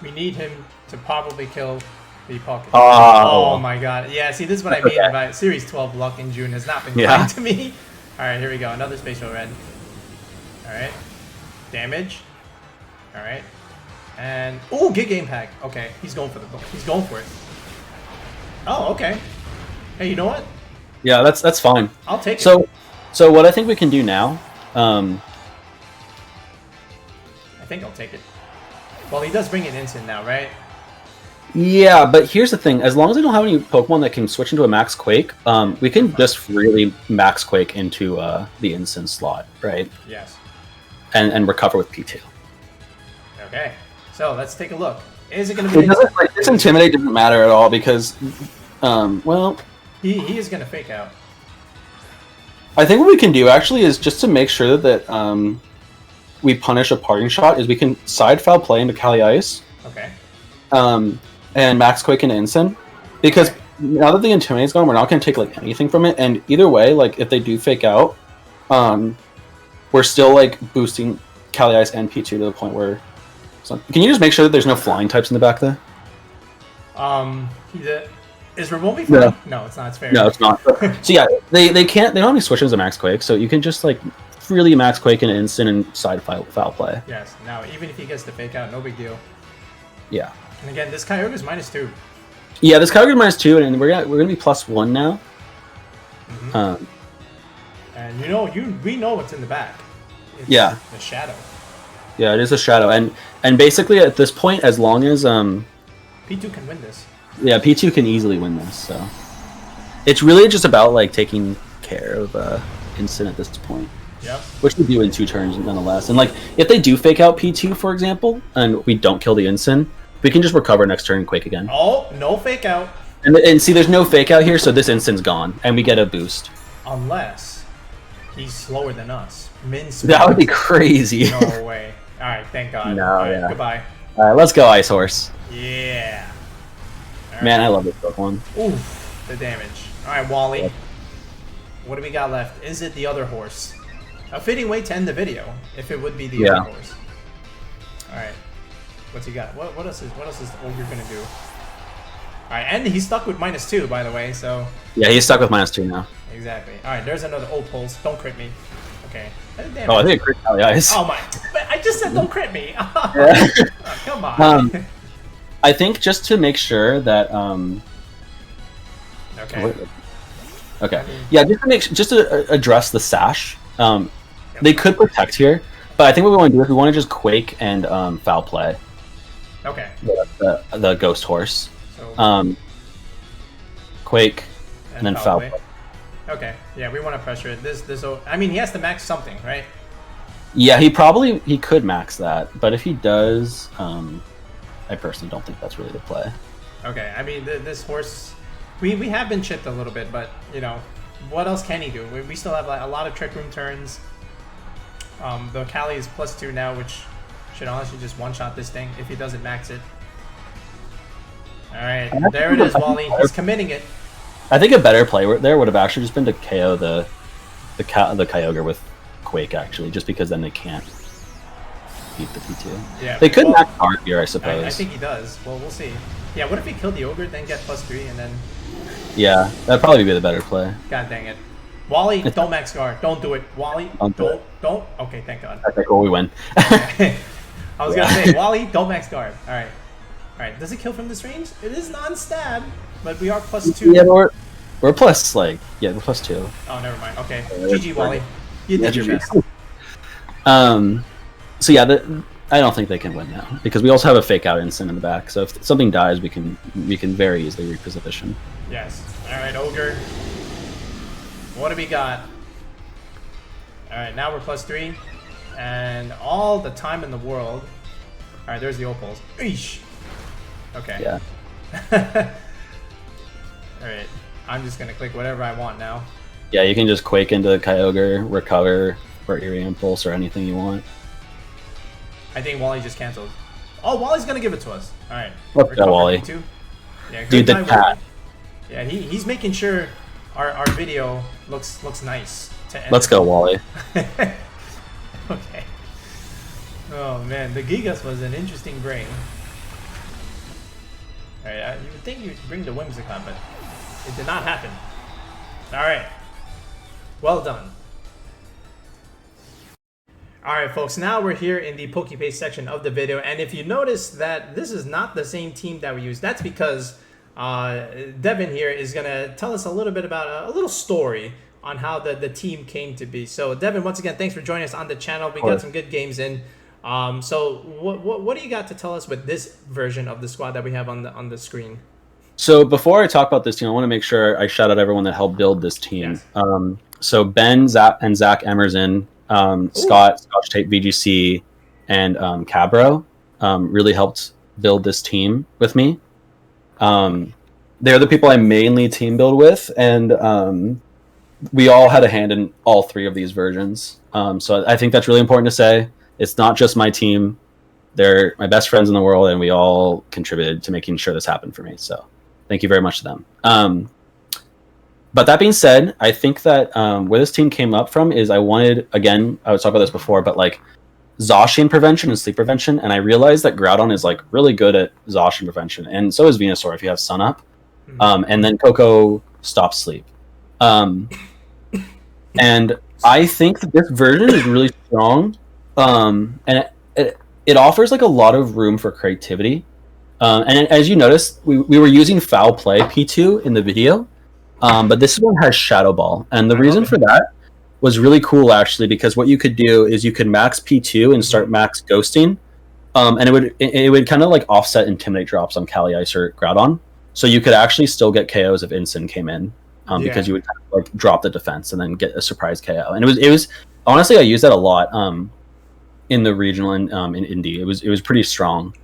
We need him to probably kill the Palkia. Oh my god. Yeah, see, this is what I mean about Series 12 luck in June has not been kind to me. Alright, here we go. Another Spatial Red. Alright. Damage. Alright. And... Ooh, Giga Impact. Okay, he's going for it. Oh, okay. Hey, you know what? Yeah, that's fine. I'll take it. So what I think we can do now... I think I'll take it. Well, he does bring it instant now, right? Yeah, but here's the thing. As long as I don't have any Pokemon that can switch into a Max Quake, we can just really Max Quake into the instant slot, right? Yes. And recover with P2. Okay. So, let's take a look. Is it going to be... This Intimidate doesn't matter at all because, well... He is going to Fake Out. I think what we can do, actually, is just to make sure that we punish a Parting Shot, is we can Side Foul Play into Calyrex. Okay. And Max Quake into Instant. Because now that the Intimidate's gone, we're not going to take like anything from it. And either way, like if they do Fake Out, we're still like boosting Calyrex and P2 to the point where... So, can you just make sure that there's no flying types in the back there? Is Ribombee flying? No, it's not. It's fair. No, it's not. So yeah, they don't have any switches to Max Quake, so you can just like freely Max Quake into Instant and Side Foul Play. Yes. Now, even if he gets the Fake Out, no big deal. Yeah. And again, this Kyogre is -2. Yeah, this Kyogre is -2, and we're gonna be +1 now. Mm-hmm. And we know what's in the back. It's the Shadow. Yeah, it is a Shadow, and basically at this point, as long as P2 can win this. Yeah, P2 can easily win this. So it's really just about like taking care of Instant at this point. Yep. Which we do in 2 turns nonetheless. And like if they do Fake Out P2, for example, and we don't kill the Instant, we can just recover next turn and Quake again. Oh, no Fake Out. And see, there's no Fake Out here, so this Instant's gone, and we get a boost. Unless he's slower than us. That would be crazy. No way. All right, thank God. No, All right, goodbye. All right, let's go, Ice Horse. Yeah. Right. Man, I love this Pokemon. Ooh, the damage. All right, Wally. What do we got left? Is it the other horse? A fitting way to end the video, if it would be the other horse. All right. What's he got? What else is Ogre gonna do? All right, and he's stuck with -2, by the way. So. Yeah, he's stuck with -2 now. Exactly. All right, there's another old pulse. Don't crit me. Okay. Oh, I think it crit Calyrex. Oh my! I just said don't crit me. Oh, come on. I think just to make sure that Okay. Okay. Yeah, just to address the sash. Yep. They could protect here, but I think what we want to do is we want to just Quake and Foul Play. Okay. The Ghost Horse. So, Quake and then Foul Play. Okay. Yeah, we want to pressure it. I mean, he has to max something, right? Yeah, he could max that, but if he does, I personally don't think that's really the play. Okay. I mean, this horse, we have been chipped a little bit, but you know, what else can he do? We still have like a lot of Trick Room turns. The Cali is +2 now, which should honestly just one-shot this thing if he doesn't max it. Alright, there it is, Wally. He's committing it. I think a better play there would have actually just been to KO the Kyogre with Quake, actually, just because then they can't beat the P2. Yeah, they could max guard here, I suppose. I think he does. Well, we'll see. Yeah, what if he killed the Ogre, then get +3, and then... Yeah, that'd probably be the better play. God dang it. Wally, don't max guard. Don't do it. Wally, don't. Okay, thank God. Okay, cool, we win. I was gonna say, Wally, don't max guard. Alright. Alright, does it kill from this range? It is non-stab, but we are +2. Yeah, we're plus, we're +2. Oh, never mind. Okay. GG, Wally. You did your best. So yeah, I don't think they can win now, because we also have a fake out instant in the back, so if something dies, we can very easily reposition. Yes. Alright, Ogre. What do we got? Alright, now we're +3. And all the time in the world. Alright, there's the Opals. Eesh! Okay. Yeah. Alright, I'm just gonna click whatever I want now. Yeah, you can just Quake into Kyogre, recover, or Eerie Impulse, or anything you want. I think Wally just canceled. Oh, Wally's gonna give it to us. Alright. Let's go, Wally. Yeah, dude, the cat. Yeah, he's making sure our video looks nice. Let's go, Wally. Okay. Oh man, the Gigas was an interesting bring. Alright, you would think you'd bring the Whimsicott, but it did not happen. Alright. Well done. Alright folks, now we're here in the Pokepaste section of the video, and if you notice that this is not the same team that we used, that's because Devyn here is going to tell us a little bit about a little story on how the team came to be. So Devyn, once again, thanks for joining us on the channel. We got some good games in. So what do you got to tell us with this version of the squad that we have on the screen? So before I talk about this team, I want to make sure I shout out everyone that helped build this team. Yes. So Ben, Zach Emerson, Scott, Scotch Tape VGC, and Cabro really helped build this team with me. They're the people I mainly team build with, and we all had a hand in all three of these versions. So I think that's really important to say. It's not just my team. They're my best friends in the world, and we all contributed to making sure this happened for me. So thank you very much to them. But that being said, I think that where this team came up from is I wanted, again, I was talking about this before, but like Zacian prevention and sleep prevention, and I realized that Groudon is like really good at Zacian prevention, and so is Venusaur if you have Sun Up. And then Koko stops sleep. And I think that this version is really strong, and it offers like a lot of room for creativity. And as you noticed, we were using Foul Play P2 in the video, but this one has Shadow Ball, and the reason for that was really cool actually, because what you could do is you could max P2 and start max ghosting, and it would kind of like offset Intimidate drops on Calyrex or Groudon, so you could actually still get KOs if Incin came in, because you would kind of like drop the defense and then get a surprise KO. And it was honestly, I used that a lot in the regional and in Indy. It was pretty strong.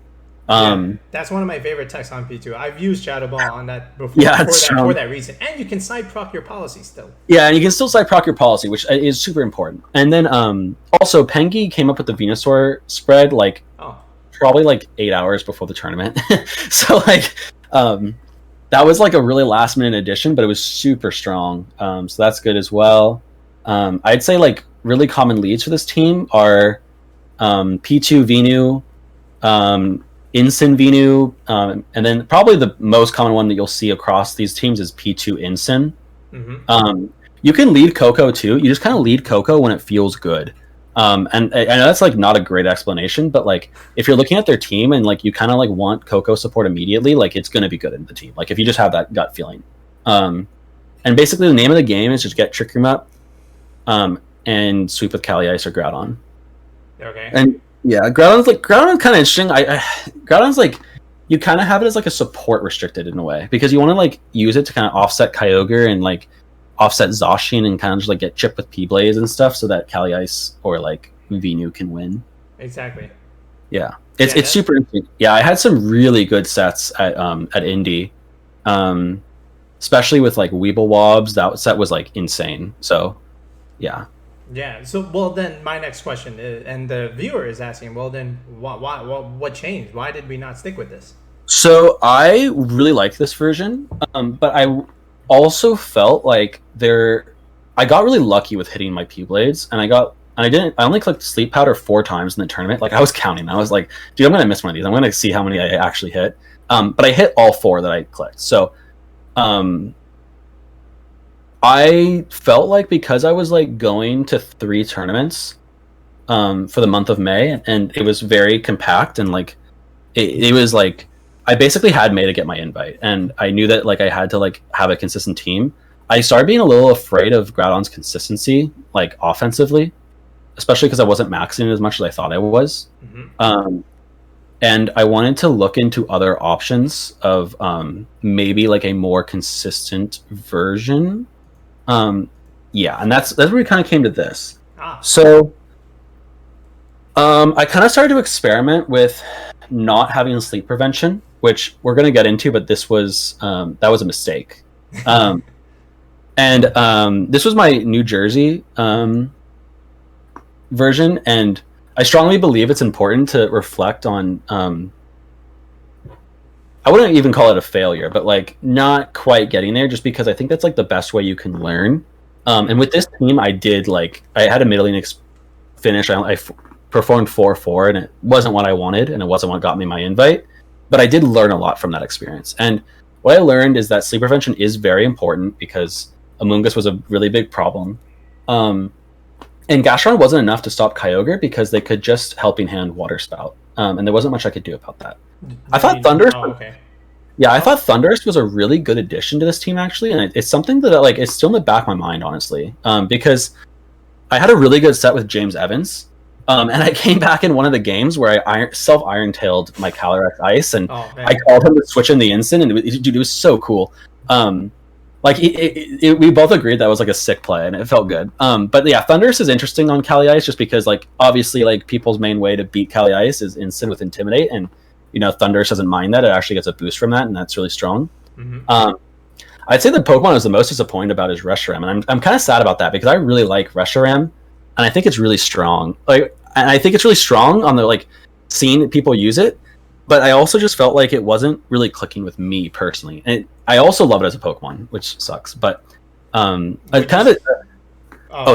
That's one of my favorite techs on P2. I've used Shadow Ball on that before, for that reason. And you can side proc your policy still. Yeah, and you can still side proc your policy, which is super important. And then also Pengi came up with the Venusaur spread like probably like 8 hours before the tournament. So like that was like a really last minute addition, but it was super strong. So that's good as well. I'd say like really common leads for this team are P2 Venu, Incin Venu, and then probably the most common one that you'll see across these teams is P2 Incin. You can lead Koko too. You just kind of lead Koko when it feels good. And I know that's like not a great explanation, but like if you're looking at their team and like you kind of like want Koko support immediately, like it's going to be good in the team. Like if you just have that gut feeling. And basically the name of the game is just get Trick Room up. and sweep with Cali Ice or Groudon. Okay. And yeah, Groudon's kind of interesting. Groudon's like, you kind of have it as like a support restricted in a way, because you want to like use it to kind of offset Kyogre and like offset Zacian and kind of just like get chipped with P-Blaze and stuff so that Cali Ice or like Venu can win. Exactly. Yeah. It's super interesting. Yeah, I had some really good sets at Indy. Especially with like Weeblewobs, that set was like insane. So yeah. Yeah. So well, then my next question is, and the viewer is asking, well, then what changed? Why did we not stick with this? So I really liked this version, but I also felt like I got really lucky with hitting my P-Blades, and I only clicked Sleep Powder 4 times in the tournament. Like I was counting. I was like, dude, I'm gonna miss one of these. I'm gonna see how many I actually hit. But I hit all 4 that I clicked. So I felt like, because I was like going to 3 tournaments for the month of May, and it was very compact, and like it was like I basically had May to get my invite, and I knew that like I had to like have a consistent team. I started being a little afraid of Groudon's consistency, like offensively, especially because I wasn't maxing it as much as I thought I was. Mm-hmm. And I wanted to look into other options of maybe like a more consistent version. Yeah, and that's where we kind of came to this. So I kind of started to experiment with not having sleep prevention, which we're going to get into, but this was that was a mistake. And this was my New Jersey version, and I strongly believe it's important to reflect on I wouldn't even call it a failure, but like not quite getting there, just because I think that's like the best way you can learn. And with this team, I had a middling finish. I performed 4-4, and it wasn't what I wanted, and it wasn't what got me my invite, but I did learn a lot from that experience. And what I learned is that sleep prevention is very important, because Amoonguss was a really big problem. And Gastron wasn't enough to stop Kyogre, because they could just Helping Hand Water Spout. And there wasn't much I could do about that. I thought Thundurus. Oh, okay. Yeah, I thought Thundurus was a really good addition to this team, actually, and it's something that like it's still in the back of my mind, honestly, because I had a really good set with James Evans, and I came back in one of the games where I self-Iron-tailed my Calyrex Ice, and I called him to switch in the instant, and it was so cool. Like we both agreed that was like a sick play, and it felt good. But yeah, Thundurus is interesting on Cali Ice, just because like obviously like people's main way to beat Cali Ice is instant with Intimidate, and you know Thundurus doesn't mind that. It actually gets a boost from that, and that's really strong. Mm-hmm. I'd say the Pokemon I was the most disappointed about is Reshiram, and I'm kind of sad about that, because I really like Reshiram, and I think it's really strong. Like, and I think it's really strong on the like seeing people use it, but I also just felt like it wasn't really clicking with me personally. And I also love it as a Pokemon, which sucks. But I kind of.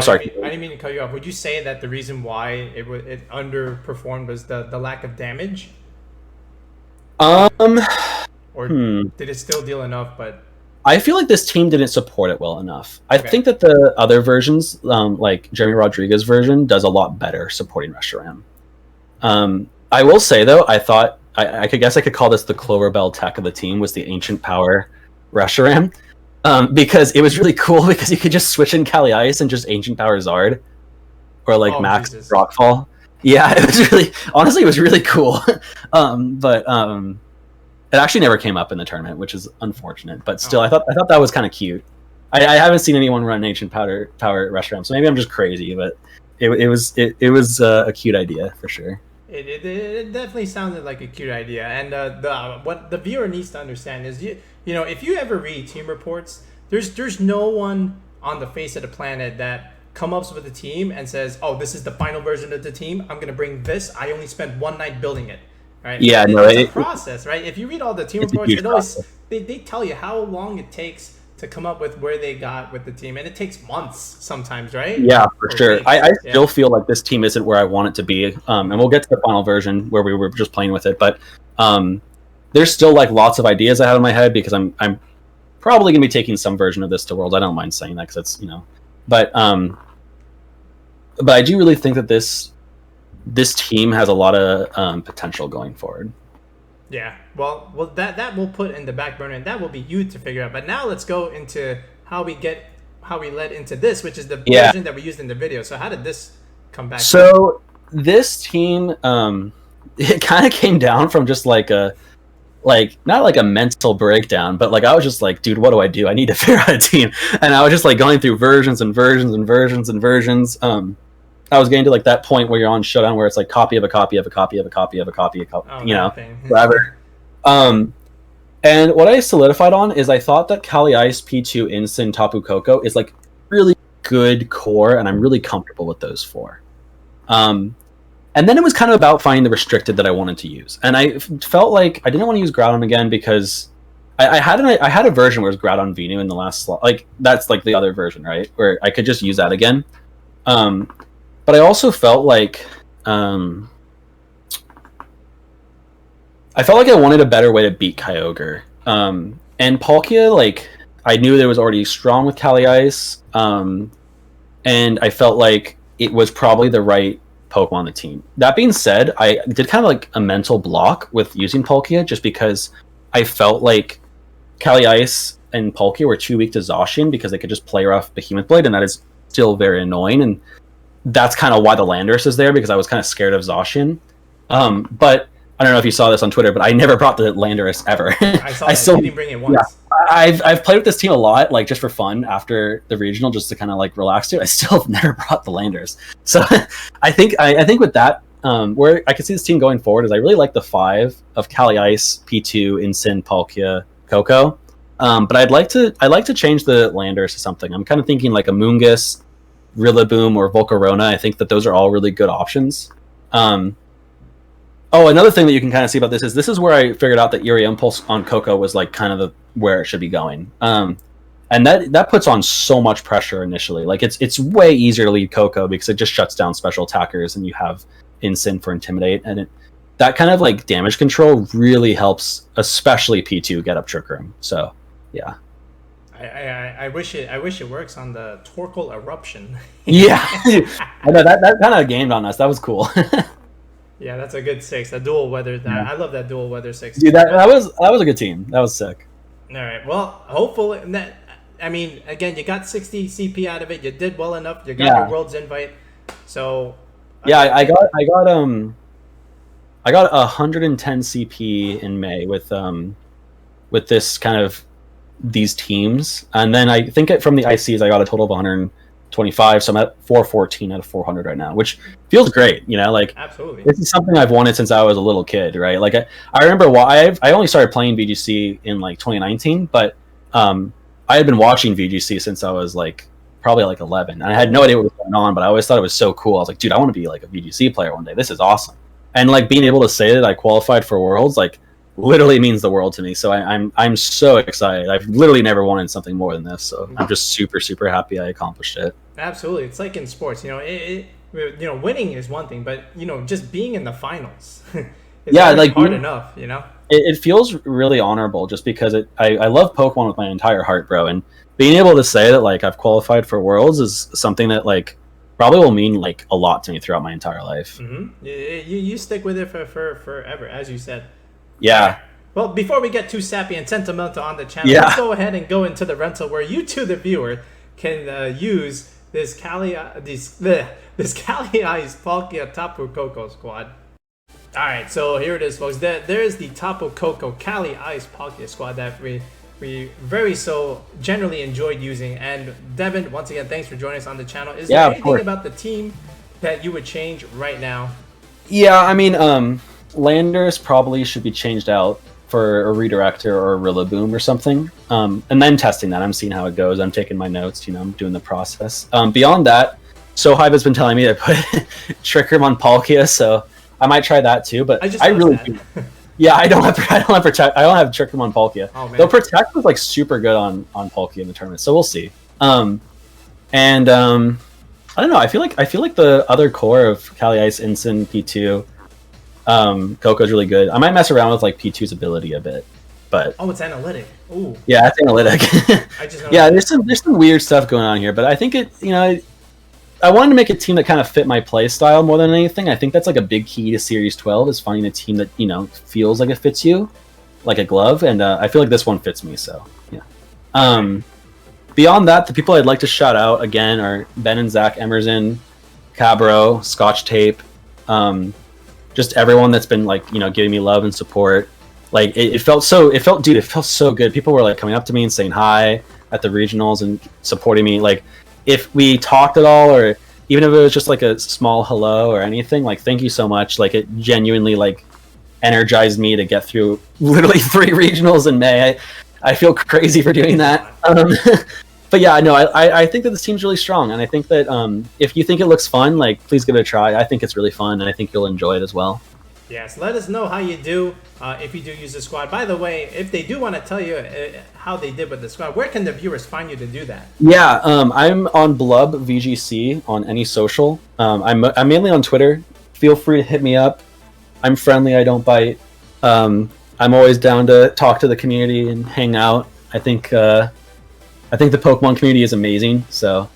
Sorry. I didn't mean to cut you off. Would you say that the reason why it underperformed was the lack of damage? Or did it still deal enough? But I feel like this team didn't support it well enough. I think that the other versions, like Jeremy Rodriguez's version, does a lot better supporting Reshiram. I will say though, I thought I could call this the Cloverbell tech of the team, was the Ancient Power Reshiram, because it was really cool, because you could just switch in Cali Ice and just Ancient Power Zard, or like Max Rockfall. Yeah, it was really cool. But it actually never came up in the tournament, which is unfortunate. But still, I thought that was kind of cute. I haven't seen anyone run Ancient Power Reshiram, so maybe I'm just crazy, but it was a cute idea for sure. It definitely sounded like a cute idea, and what the viewer needs to understand is you know, if you ever read team reports, there's no one on the face of the planet that comes up with a team and says, oh, this is the final version of the team, I'm gonna bring this, I only spent one night building it, right? Yeah, it's a process, right? If you read all the team reports, they tell you how long it takes to come up with where they got with the team, and it takes months sometimes, right? Yeah, for sure. I still feel like this team isn't where I want it to be, and we'll get to the final version where we were just playing with it, but there's still like lots of ideas I have in my head, because I'm probably gonna be taking some version of this to Worlds. I don't mind saying that, because it's, you know, but I do really think that this team has a lot of potential going forward. Yeah, well, that we'll put in the back burner, and that will be you to figure out. But now let's go into how we get how we led into this, which is the version that we used in the video. So how did this come back? So this team, it kind of came down from just like a, not like a mental breakdown, but like I was just like, dude, what do I do? I need to figure out a team. And I was just like going through versions and versions and versions and versions. I was getting to like that point where you're on Showdown where it's like copy of a copy of a copy of a copy of a copy, you know, whatever. And what I solidified on is I thought that Calyrex, P2, Incin, Tapu Koko is like really good core, and I'm really comfortable with those 4. And then it was kind of about finding the restricted that I wanted to use. And I felt like I didn't want to use Groudon again because I had a version where it was Groudon Venu in the last slot. Like, that's like the other version, right? Where I could just use that again. But I also felt like I wanted a better way to beat Kyogre. And Palkia, like, I knew that it was already strong with Calyrex. And I felt like it was probably the right Pokemon on the team. That being said, I did kind of like a mental block with using Palkia just because I felt like Calyrex and Palkia were too weak to Zacian because they could just play rough Behemoth Blade, and that is still very annoying. And that's kind of why the Landorus is there, because I was kind of scared of Zacian. But I don't know if you saw this on Twitter, but I never brought the Landorus ever. I saw that. You didn't bring it once. Yeah, I've played with this team a lot, like just for fun after the regional, just to kind of like relax to. I still have never brought the Landorus. So I think with that, where I can see this team going forward is I really like the 5 of Calyrex, P2, Incin, Palkia, Koko. But I'd like to change the Landorus to something. I'm kind of thinking like a Moongus, Rillaboom, or Volcarona. I think that those are all really good options. Oh, another thing that you can kind of see about this is where I figured out that Eerie Impulse on Koko was like kind of where it should be going. And that puts on so much pressure initially. Like it's way easier to lead Koko because it just shuts down special attackers, and you have Incin for Intimidate, and that kind of like damage control really helps, especially P2 get up Trick Room. So yeah. I wish it works on the Torkoal Eruption. Yeah, I know that kind of gamed on us. That was cool. Yeah, that's a good 6. A dual weather. I love that dual weather 6. Dude, that was a good team. That was sick. All right. Well, hopefully I mean, again, you got 60 CP out of it. You did well enough. You got your World's invite. So yeah, I got 110 CP in May with this kind of these teams, and then I think from the ICs I got a total of 125, so I'm at 414 out of 400 right now, which feels great, you know, like absolutely. This is something I've wanted since I was a little kid, right? Like I remember I only started playing VGC in like 2019, but I had been watching VGC since I was like probably like 11, and I had no idea what was going on, but I always thought it was so cool. I was like, dude, I want to be like a VGC player one day. This is awesome. And like being able to say that I qualified for Worlds, like literally means the world to me. So I'm so excited. I've literally never wanted something more than this. So I'm just super happy I accomplished it. Absolutely. It's like in sports, you know, winning is one thing, but you know, just being in the finals is like hard enough, you know. It feels really honorable just because I love Pokemon with my entire heart, bro. And being able to say that like I've qualified for Worlds is something that like probably will mean like a lot to me throughout my entire life. Mm-hmm. You stick with it for forever, as you said. Yeah. Well, before we get too sappy and sentimental on the channel, let's go ahead and go into the rental where you two, the viewer, can use this Calyrex Palkia Tapu Koko squad. All right, so here it is, folks. There's the Tapu Koko Calyrex Palkia squad that we very so generally enjoyed using. And Devyn, once again, thanks for joining us on the channel. Is there anything about the team that you would change right now? Yeah, I mean, Landorus probably should be changed out for a Redirector or a Rillaboom or something. And then testing that. I'm seeing how it goes. I'm taking my notes, you know, I'm doing the process. Beyond that, Sohybe has been telling me to put Trick Room on Palkia, so I might try that too. But I really yeah, I don't have Trick Room on Palkia. Oh, man. Though Protect was like super good on Palkia in the tournament, so we'll see. I don't know. I feel like the other core of Calyrex, Incin, P2, Koko's really good. I might mess around with like P2's ability a bit, but it's analytic. Ooh. Yeah, it's analytic. There's some weird stuff going on here, but I think I wanted to make a team that kind of fit my play style more than anything. I think that's like a big key to Series 12 is finding a team that, you know, feels like it fits you like a glove, and I feel like this one fits me, so yeah. Beyond beyond that, the people I'd like to shout out again are Ben and Zach Emerson, Cabro, Scotch Tape, just everyone that's been like, giving me love and support. Like it felt so good. People were like coming up to me and saying hi at the regionals and supporting me. Like if we talked at all, or even if it was just like a small hello or anything, like thank you so much. Like it genuinely like energized me to get through literally 3 regionals in May. I feel crazy for doing that. But yeah, no, I think that this team's really strong, and I think that if you think it looks fun, like please give it a try. I think it's really fun, and I think you'll enjoy it as well. Yes, let us know how you do if you do use the squad. By the way, if they do want to tell you how they did with the squad, where can the viewers find you to do that? Yeah, I'm on BlugVGC on any social. I'm mainly on Twitter. Feel free to hit me up. I'm friendly. I don't bite. I'm always down to talk to the community and hang out. I think the Pokemon community is amazing. So,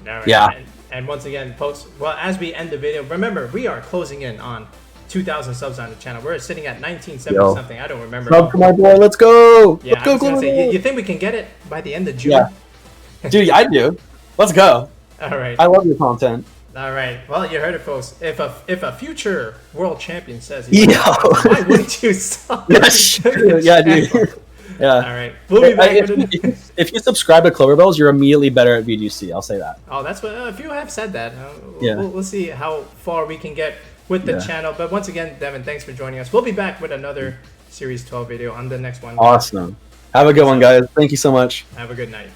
right. Yeah. And once again, folks, well, as we end the video, remember we are closing in on 2,000 subs on the channel. We're sitting at 1970 something. I don't remember. Sub to my boy. Let's go. Yeah, let's go. Gonna say, you think we can get it by the end of June? Yeah. Dude, I do. Let's go. All right. I love your content. All right. Well, you heard it, folks. If a future world champion says, why wouldn't you stop? Yeah, dude. Yeah. All right. We'll be back if you subscribe to Clover Bells, you're immediately better at VGC. I'll say that. Oh, that's what a few have said that. Yeah. We'll see how far we can get with the channel. But once again, Devyn, thanks for joining us. We'll be back with another Series 12 video on the next one. Awesome. Have a good one, guys. Thank you so much. Have a good night.